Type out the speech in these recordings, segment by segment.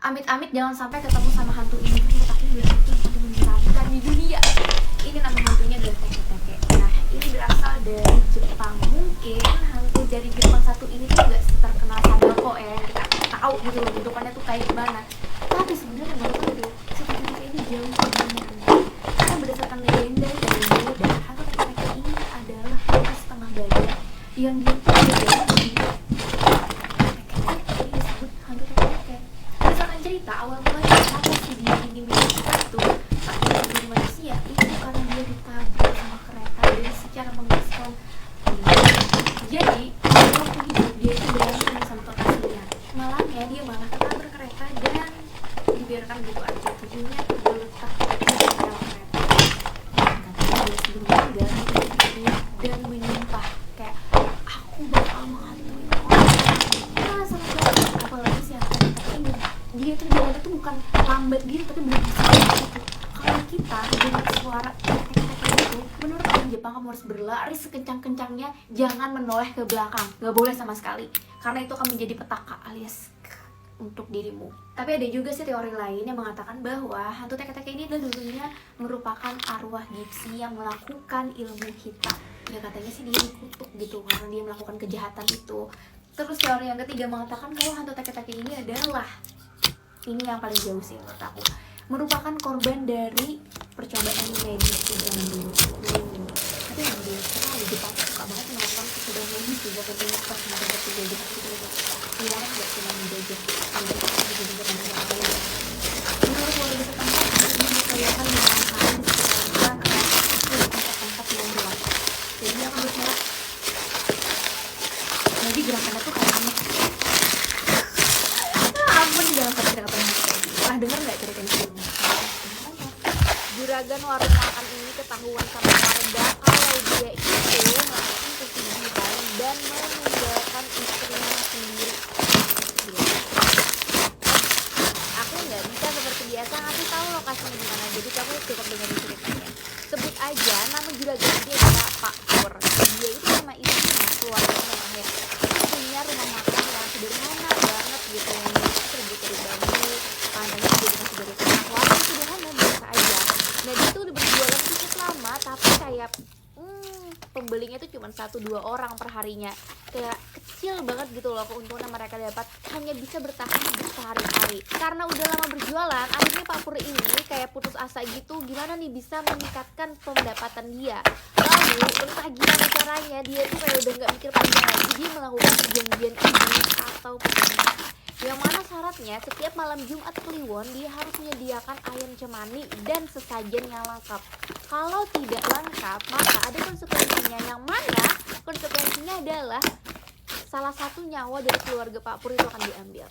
Amit-amit jangan sampai ketemu sama hantu ini. Menurut aku udah itu yang paling menyeramkan di dunia. Ini nama hantunya adalah teke-teke. Nah, ini berasal dari Jepang. Mungkin hantu dari Jepang satu ini tuh gak terkenal Sadako ya, yang kita tahu gitu loh bentukannya tuh kayak gimana. Tapi sebenarnya menurut aku si teke-teke ini jauh lebih aneh. Karena berdasarkan legenda dari Buddha, hantu teke-teke ini adalah bekas setengah badan yang dia cerita awal mulanya kenapa sih dia ini menjadi itu tapi menjadi manusia itu karena dia ditabrak sama kereta dan secara mengerikan. Jadi waktu hidup dia itu berantem sama kekasihnya, malahnya dia malah ketabrak kereta dan dibiarkan gitu aja, tubuhnya tergeletak di dalam kereta. Katanya dia sebelum meninggal dan menyumpah kayak aku bakal menghantui orang. Nah sama banget apalagi sih yang dia tuh jalannya tuh bukan lambat gitu tapi benar gitu. Kalau kita dengan suara tek-tek itu, menurut orang Jepang kamu harus berlari sekencang-kencangnya, jangan menoleh ke belakang, nggak boleh sama sekali, karena itu akan menjadi petaka alias untuk dirimu. Tapi ada juga sih teori lain yang mengatakan bahwa hantu teke-teke ini adalah dulunya merupakan arwah gipsi yang melakukan ilmu hitam. Ya katanya sih dia dikutuk gitu karena dia melakukan kejahatan itu. Terus teori yang ketiga mengatakan kalau hantu teke-teke ini adalah, ini yang paling jauh sih menurut aku, merupakan korban dari percobaan medis di zaman dulu. Tapi yang dia terlalu Jepang suka banget melakukan percobaan medis juga ketika pas mendapat kejadian gitu. Keluar nggak cuma menjajah, ada juga banyak lain. Menurut warga setempat, ini dipercayakan dengan hal di sekitarnya kayak tempat-tempat yang luas. Jadi dia akan bergerak. Jadi gerakannya tuh kayak anak. Ampun jangan kata-kata pernah denger nggak cerita ini? Juragan warung makan ini ketahuan sama warga kalau dia itu melakukan pesugihan dan meninggalkan istrinya sendiri. Aku nggak bisa seperti biasa ngasih tahu lokasinya di mana, jadi kamu cukup dengerin ceritanya. Sebut aja nama juragan dia adalah Pak Pur. Dia itu sama istrinya keluarganya ya. Punya rumah makan yang sederhana banget gitu, yang terbuat dari bambu, panahnya juga dikasih dari tanah. Warung sederhana biasa aja. Nah dia tuh udah berjualan cukup lama, tapi kayak pembelinya tuh cuma 1-2 orang per harinya. Kayak kecil banget gitu loh keuntungan mereka dapat, hanya bisa bertahan hidup sehari-hari. Karena udah lama berjualan, akhirnya Pak Pur ini kayak putus asa gitu, gimana nih bisa meningkatkan pendapatan dia. Lalu entah gimana caranya, dia tuh kayak udah gak mikir panjang lagi, dia melakukan perjanjian iblis atau pesugihan, yang mana syaratnya setiap malam Jumat Kliwon dia harus menyediakan ayam cemani dan sesajen yang lengkap. Kalau tidak lengkap maka ada konsekuensinya, yang mana konsekuensinya adalah salah satu nyawa dari keluarga Pak Pur itu akan diambil.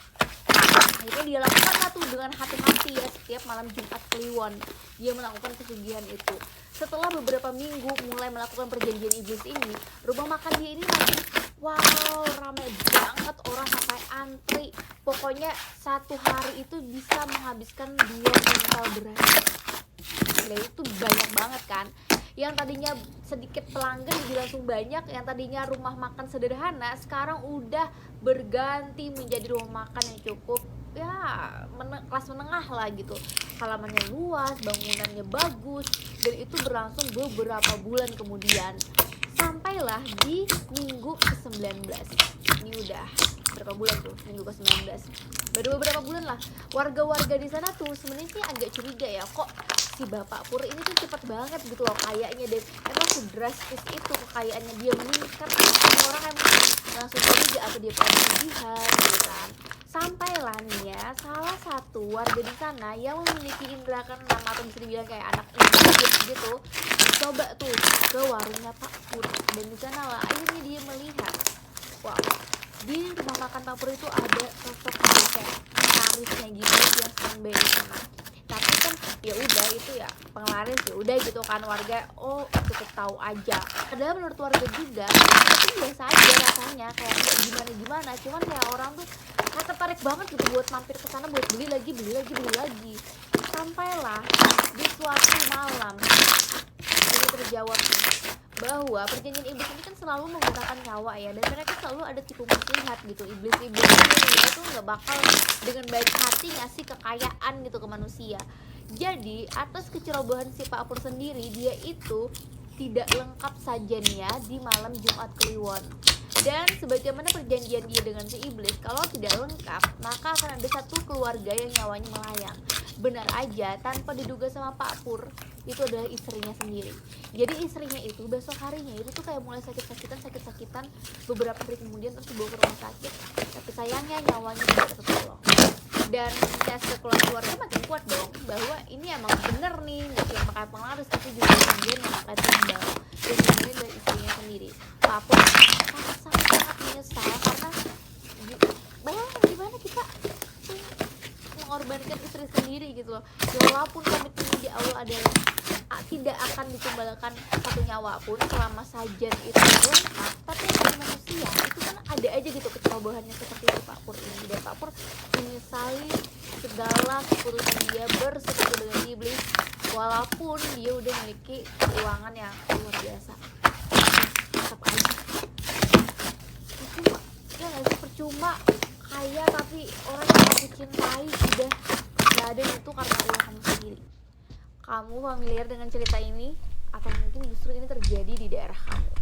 Akhirnya dia lakukan tuh dengan hati-hati ya, setiap malam Jumat Kliwon dia melakukan pesugihan itu. Setelah beberapa minggu mulai melakukan perjanjian iblis ini, rumah makan dia ini lagi wow ramai banget orang sampai antri. Pokoknya satu hari itu bisa menghabiskan 2 kuintal beras. Nah itu banyak banget kan. Yang tadinya sedikit pelanggan jadi langsung banyak. Yang tadinya rumah makan sederhana sekarang udah berganti menjadi rumah makan yang cukup ya kelas menengah lah gitu. Halamannya luas, bangunannya bagus, dan itu berlangsung beberapa bulan kemudian. Sampailah di minggu ke-19. Ini udah berapa bulan tuh? Minggu ke-19. Baru beberapa bulan lah. Warga-warga di sana tuh sebenarnya sih agak curiga ya, kok si Bapak Pur ini tuh cepet banget gitu loh kayaknya, dan emang sedrastis itu kekayaannya dia meningkat. Orang emang langsung curiga atau dia pesugihan gitu kan. Sampailah nih ya, salah satu warga di sana yang memiliki indera keenam atau bisa dibilang kayak anak intuitif gitu, coba tuh ke warungnya Pak Pur, dan di sana lah akhirnya dia melihat, wow, di rumah makan Pak Pur itu ada sosok kayak penglarisnya gitu yang standby di sana. Tapi kan ya udah itu ya penglaris, ya udah gitu kan warga oh cukup tahu aja. Padahal menurut warga juga itu biasa aja rasanya, kayak gimana, cuman kayak orang tuh tertarik banget gitu buat mampir ke sana buat beli lagi. Sampailah di suatu malam ini terjawab nih, bahwa perjanjian iblis ini kan selalu menggunakan nyawa ya, dan mereka selalu ada tipu muslihat gitu. Iblis-iblis ini itu nggak bakal dengan baik hati ngasih kekayaan gitu ke manusia. Jadi atas kecerobohan si Pak Pur sendiri, dia itu tidak lengkap sajennya di malam Jumat Kliwon. Dan sebagaimana perjanjian dia dengan si iblis, kalau tidak lengkap maka akan ada satu keluarga yang nyawanya melayang. Benar aja, tanpa diduga sama Pak Pur, itu adalah istrinya sendiri. Jadi istrinya itu besok harinya itu tuh kayak mulai sakit-sakitan beberapa hari kemudian, terus dibawa ke rumah sakit. Tapi sayangnya nyawanya tidak tertolong. Dan tes keluarga makin kuat dong bahwa ini emang bener nih, nggak cuma pakai pengaruh tapi juga kemudian yang pakai tumbal, dan kemudian dari istrinya sendiri. Pak Pur sangat menyesal karena bayangin gimana kita mengorbankan istri sendiri gitu loh. Walaupun komitmen di awal adalah tidak akan ditumbalkan satu nyawa pun selama sajian itu lengkap, tapi sebagai manusia itu kan ada aja gitu kecerobohannya seperti itu Pak Pur ini. Dan Pak Pur menyesali segala keputusan dia bersekutu dengan iblis, walaupun dia udah memiliki keuangan yang luar biasa. Tetap aja percuma, ya nggak sih, percuma kaya tapi orang yang aku cintai udah gak ada itu karena uang kamu sendiri. Kamu familiar dengan cerita ini? Atau mungkin justru ini terjadi di daerah kamu?